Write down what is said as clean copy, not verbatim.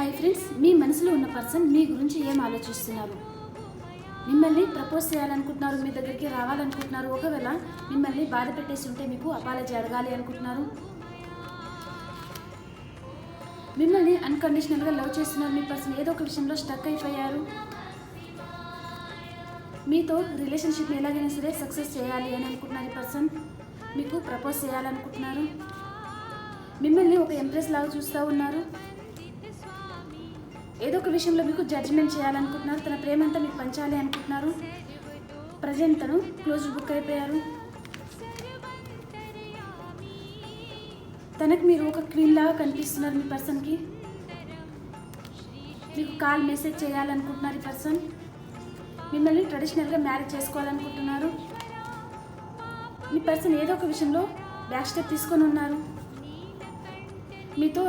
Hi friends, మీ మనసులో ఉన్న person మీ గురించి ఏం ఆలోచిస్తున్నారు? మిమ్మల్ని ప్రపోజ్ చేయాలనుకుంటున్నారు, మీ దగ్గరికి రావాలనుకుంటున్నారు. ఒకవేళ మిమ్మల్ని బాధ పెట్టేసి ఉంటే మీకు అపాలజీ అడగాలి అనుకుంటున్నారు. మిమ్మల్ని అన్కండిషనల్గా లవ్ చేస్తున్నారు. మీ పర్సన్ ఏదో ఒక విషయంలో స్టక్ అయిపోయారు. మీతో రిలేషన్షిప్ని ఎలాగైనా సరే సక్సెస్ చేయాలి అని అనుకుంటున్నారు. ఈ పర్సన్ మీకు ప్రపోజ్ చేయాలనుకుంటున్నారు. మిమ్మల్ని ఒక ఎంప్రెస్ లాగా చూస్తూ ఉన్నారు. ఏదో ఒక విషయంలో మీకు జడ్జిమెంట్ చేయాలనుకుంటున్నారు. తన ప్రేమంతా మీకు పంచాలి అనుకుంటున్నారు. ప్రజెంట్ తను క్లోజ్ బుక్ అయిపోయారు. తనకు మీరు ఒక క్వీన్ లాగా కనిపిస్తున్నారు. మీ పర్సన్కి మీకు కాల్ మెసేజ్ చేయాలనుకుంటున్నారు. ఈ పర్సన్ మిమ్మల్ని ట్రెడిషనల్గా మ్యారేజ్ చేసుకోవాలనుకుంటున్నారు. మీ పర్సన్ ఏదో ఒక విషయంలో బ్యాక్ స్టెప్ తీసుకొని ఉన్నారు. మీతో